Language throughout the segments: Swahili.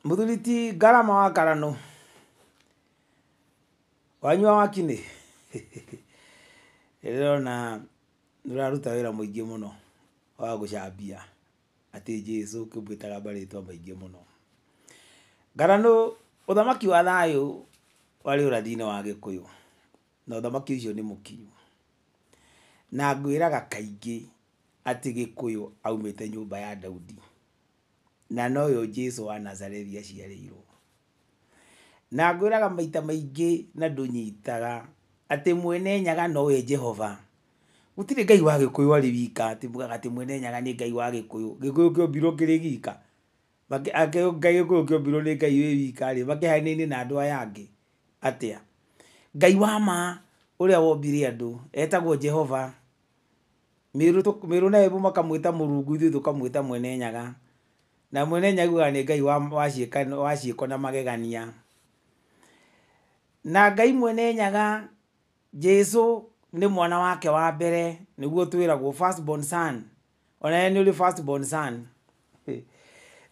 Muthuriti Ngarama wa Karano wanyua wakini na nuraruta wira muingi muno wa gucambia ati Jesu kibwitaga baritwa maingi muno. Ngarano uthamaki wa thayu wari urathine wa Gikuyu na uthamaki ucio ni mukinyu na ngwiraga kaingi ati Gikuyu aumite nyumba ya Daudi na noyo Jesu wa Nazareti aciarirwo. Na ngwiraga maita maingi na ndunyitaga ati mwene nyaga nowe Jehova. Gutire Ngai wa Gikuyu ari wika ati mugaga ati mwene nyaga ni Ngai wa Gikuyu. Gikuyu kiombirwo kiri gika. Ngai Gikuyu kiombirwo ni Ngai wi wika ri makihanini na andu aya angi atia. Ngai wa ma uria wombire andu etagwo Jehova. Miru na ebu makamwita Murungu ithu tukamwita mwene nyaga. Na mwene nyaga ni Ngai wa ciiko na magegania. Na Ngai mwene nyaga Jesu ni mwana wake wa mbere niguo twiragwo first born son. Ona ni uri first born son.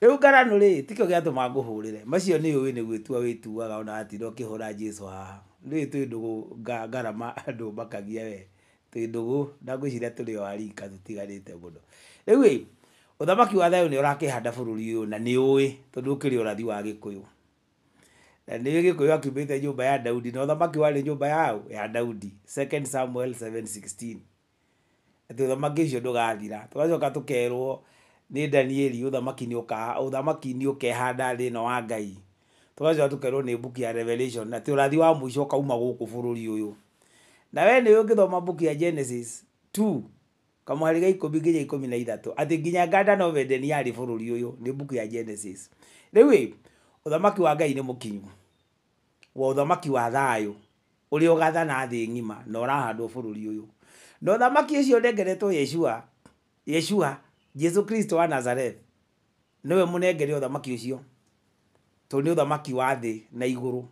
Riu Ngarano ri tikio giatuma nguhurire. Macio ni uwi ni gwitua wituaga ona atiro ukihura Jesu haha. Ri twi ndugu Ngarama andu makagia we. Twi ndugu ndagwiciria turi o arika tutigarite muno. Riu uthamaki wa thayu ni urakihanda bururi uyu na ni uwi tondu ukiri urathi wa Gikuyu. Na ni Gikuyu akimite nyumba ya Daudi na uthamaki wari nyumba ya Daudi. 2 Samuel 7:16. Ati uthamaki ucio ndugathira. Tugacoka tukerwo ni Danieli uthamaki ni ukehanda thina wa Ngai. Tugacoka tukerwo ni book ya Revelation na ti urathi wa muico kauma guku bururi uyu. Na we ni ukithoma book ya Genesis 2 kamuhari ga 10:13 ati nginya nganda no vende ni yari bururi uyu ni book ya Genesis. Riu uthamaki wa Ngai ni mukinyu. Wa uthamaki wa thayu uri ugathana thi ngima na urahandwo bururi uyu. Na uthamaki ucio ndengeretwo Yeshua Jesu Kristo wa Nazareth. Niwe munengere uthamaki ucio. To ni uthamaki wa thi na iguru.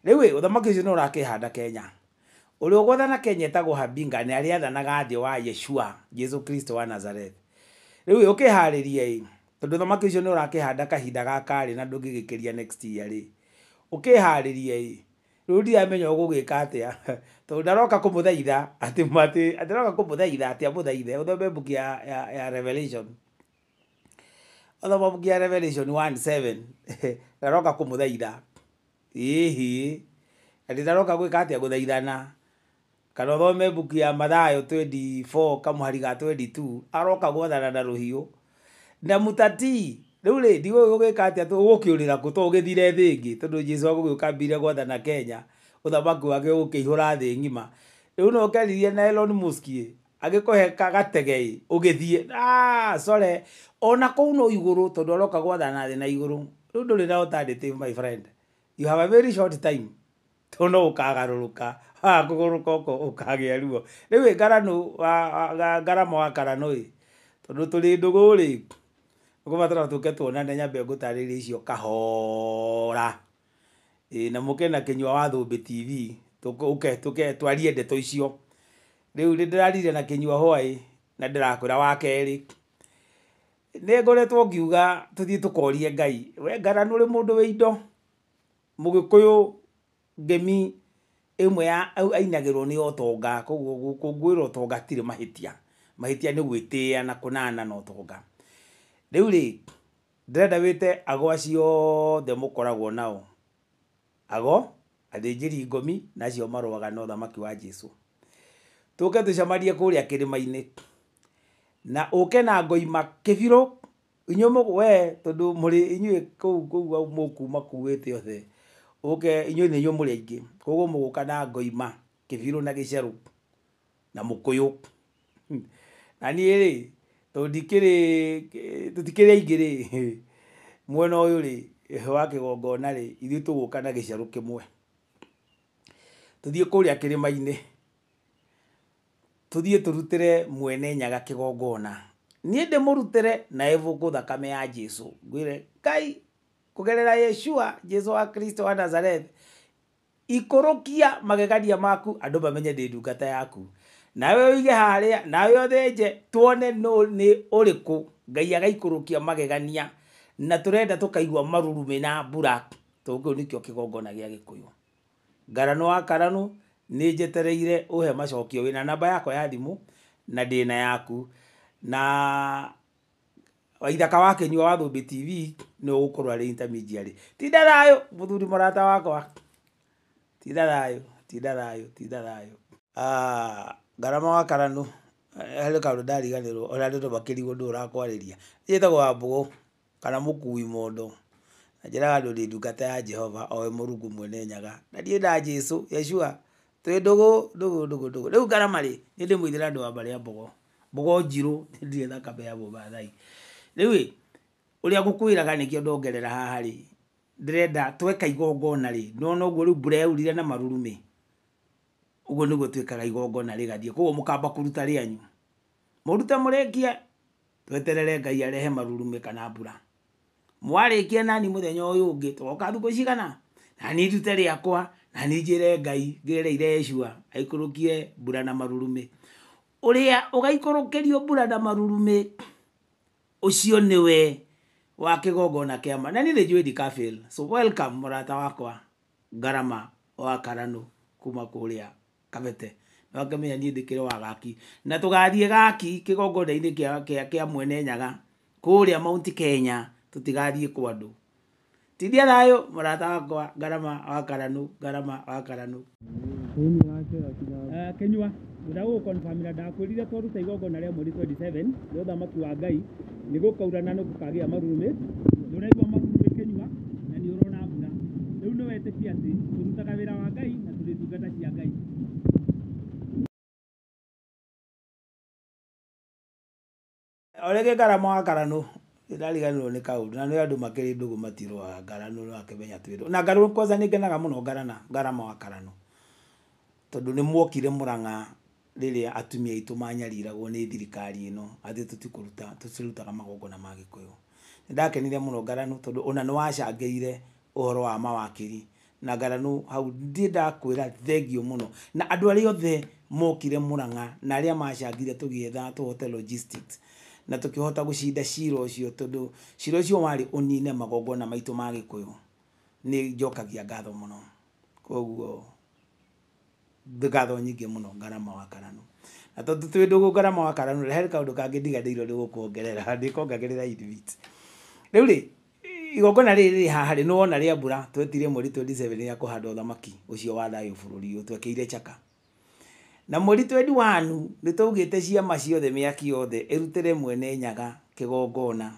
Riu uthamaki ucio no urakihanda Kenya. Uri ugwathana Kenya etagwo Habinga ni ari athanaga thi wa Yeshua Jesu Kristo wa Nazareth. Riu ukiharirie tondu uthamaki ucio ni urakihanda kahinda gakari na ndungigikiria next year ri. Ukiharirie riu ndiamenya ugugika atia tondu ndaroka kumuthaitha ati ndaroka kumuthaitha ati amuthaithe uthome book ya Revelation. Uthome book ya Revelation 1:7 ndaroka kumuthaitha ati ndaroka gwika atia guthaithana. Kana uthome book ya Mathayo 24 kamuhari ga 22 aroka gwathana na ruhiu na mutati. Riu ri ndigo ugika atia ugukiurira kuto ugithire thingi tondu Jesu agugukambire gwathana Kenya uthamaki wake ukihura thi ngima. Riu no ukeririe na Elon Musk agikuhe gategei ugithie sorry ona kou no iguru tondu aroka gwathana thi na iguru. Riu nduri na alternative my friend, you have a very short time tono ukagaruruka kuguruka ukagia ruo. Riu Ngarama wa Karano tondu turi ndugu ri ugubatara tuke tuonane nyambe ngutariria icio kahora. Na muke na kinywa wa Thumbi TV tuke twarie ndeto icio. Riu ndirarire na kinywa hwai na ndirakwira wa keri ni ngoretwo ngiuga tuthie tukorie Ngai. We Ngarano ri mundu wi indo Mugikuyu ngemi imwe ya ainagirwo ni otonga koguo kungwira otonga tire mahitia ni gwitia na kunana na otonga. Riu ri ndirenda wite ago acio the mukoragwo nao ago athinjiri ngomi nacio maruaga na uthamaki wa Jesu. Tuke tucamarie kuria kirima-ini na uke na ngoima kibiro inyo we tondu muri inyue kou mukuma kuwite othe uke inyue ni muri aingi koguo muguka na ngoima kibiro na giceru na mukuyu. Na ni ri tutikiri aingi ri mwena uyu ri wa kigongona ri ithu tuguka na giceru kimwe tuthie kuria kirima-ini tuthie turutire mwene nyaga kigongona. Ni ndi murutire na evuku thakame ya Jesu ngwire Ngai kugerera Yeshua Jesu wa Kristo wa Nazareth ikurukia magegania maku andu bamenye ndi ndungata yaku. Nawe uige haria nawe othenje tuone no ni uriku Ngai agaikurukia magegania na turenda tukaigwa marurume na mbura tongo nikyo kigongona gia Gikuyu. Ngarano wa Karano ni njetereire uhe macokio wina namba yako ya thimu na ndina yaku na waithaka wa Kenyua wa Thumbi TV ni ugukorwo ari intermediary. Tinda thayo muthuri murata wakwa. Tinda thayo. Ngarama wa Karano hele kaundu ndariganirwo ona ndu makirigwo ndu urakwariria. Yetagwo Wambugu kana mukui mondo. Njira andu ni ndungata ya Jehova owe Murungu mwene nyaga. Na ndie nda Jesu Yeshua twi ndugu. Riu Ngarama ri ni ndi muithira ndu wa mbari ya Mbogo njiru ndire thakame ya Mumathai. Riu uria ngukwiraga nikio ndongerera haha ri ndirenda tweka igongona ri nona uguo riu mbura yaurire na marurume uguo niguo twikaga igongona rigathie koguo mukamba kuruta rianyu muruta murekia tweterere Ngai arehe marurume kana mbura mwarikia nani muthenya uyu ungi twoka thuko cigana na ni ndute riakwa na ni njire Ngai ngireire Yeshua aikurukie mbura na marurume uria ugaikurukirio mbura na marurume ucio niwe wa kigongona kiama na ni njui ndikafil. So welcome murata wakwa Ngarama wa Karano kuma kuria Kabete na ngamenya ni ndikire wa Gaki na tugathie Gaki kigongona-ini kia mwene nyaga kuria Mount Kenya tutigathie kwa andu. Tindia thayo murata wakwa Ngarama wa Karano. Kenyua ura gå confirm na ndakwirire twaruta igongona ria mweri 27 rio thamaki wa Ngai ni gukaura na nukagia marurume nduraigwa marurume Kenyua na ni urona mbura riu no wetikia ati turutaga wira wa Ngai na turitungata cia Ngai. Orege Ngarama wa Karano ndariganirwo ni kaundu na ni andu makiri ndugu matirwa Ngarano no akimenya twindo na Ngarano kwanza ni ngenaga muno Ngarama wa Karano tondu ni mwokire Murang'a riria atumia itu manyariragwo ni thirikari ino athi tutirutaga magongona ma Gikuyu. Ndakenire muno Ngarano tondu ona ni wacangeire uhoro wa mawakiri na Ngarano hau ndi ndakwira thengio muno na andu aria othe mokire Murang'a na aria macangire tugietha tuhote logistics na tukihota gucinda ciro ucio tondu ciro ucio wari unine magongona maitu ma Gikuyu ni njokagia ngatho muno koguo ngatho nyingi muno Ngarama wa Karano na tondu twi ndugu Ngarama wa Karano he kaundu kangi ndiganirwo ni gukuongerera ndikongagirira idbit riu ri igongona riri haha ri no ona ria mbura twetire mweri 27 ya kuhanda thamaki ucio wa thayo bururi uyu twekeire chaka na mweri 21 ni tugite ciama ciothe miaki yothe irutire mwene nyaga kigongona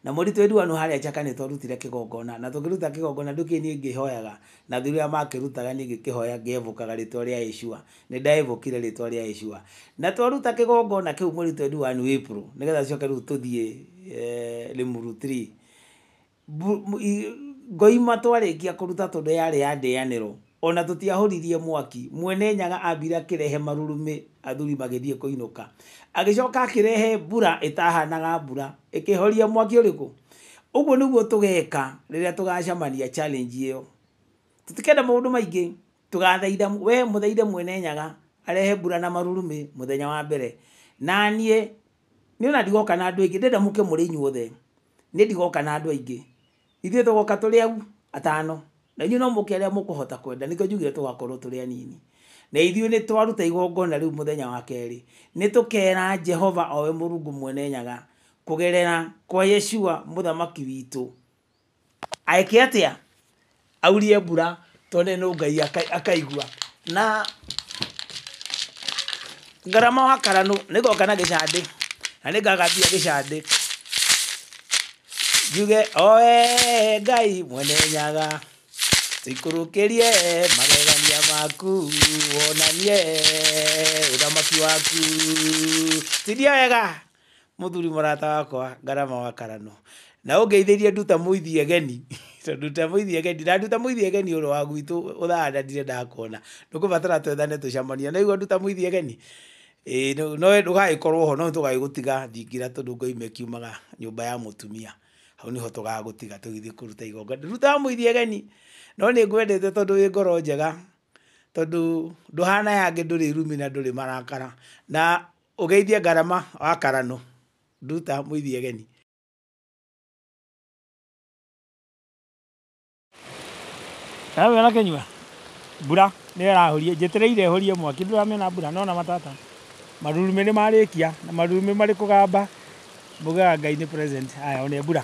na mweri 21 haria chaka ni twarutire kigongona na tukiruta kigongona nduki ni ngihoyaga na thuria makirutaga ni ngihoya ngevukaga ritwa ria Yeshua ni ndaivukire ritwa ria Yeshua na twaruta kigongona kiu mweri 21 April nigetha coke riu tuthie Limuru 3 ngoima twarikia kuruta tondu yari yandianiro ona tutiahuririe mwaki mwene nyaga ambira kirehe marurume athuri magithie kuinuka agicoka akirehe mbura itahanaga mbura ikihoria mwaki uriku uguo niguo tugeka riria tugacamania challenge iyo tutikenda maundu maingi tugathaitha we muthaithe mwene nyaga arehe mbura na marurume muthenya wa mbere na nie ni ona ndigoka na andu aingi ndenda muke muri inyuothe ni ndigoka na andu aingi ithie tugoka turi au atano na inyu no muke aria mukuhota kwenda nikyo njugire tugakorwo turi anini na ithuĩ ni twaruta igongona riu muthenya wa keri ni tukera Jehova owe Murungu mwene nyaga kugerera kwa Yeshua muthamaki witu aike atia aurie mbura tondu no Ngai akaigua na Ngarama wa Karano nigoka na gicande na ningagathia gicande njuge oe Ngai mwene nyaga tuikurukirie magegania maku wonanie uthamaki waku tidia wega muthuri murata wakwa Ngarama wa Karano na ungeithirie nduta muithie geni nduta muithie geni na nduta muithie geni uro wa gwitu uthanda ndire ndakona ndukubatara twethane tucamania na igua nduta muithie geni no ndugaikorwo ho no tugaigutiga thingira tondu ngoime kiumaga nyumba ya mutumia hau niho tugagutiga tugithie kuruta igongona nduta muithie geni no ni ngwendete tondu wi ngoro njega tondu nduhana yange nduri rumi na nduri marakara na ugeithie Ngarama wa Karano nduta muithie geni. Nawe ona kenyua. Mbura nĩ ĩrahoria, njetereire ĩhorie mwaki ndũramĩona mbura nona matata. Marurume nĩ marĩkia na marurume marĩ kũgamba. Mbugaga Ngai nĩ present. Haya one mbura.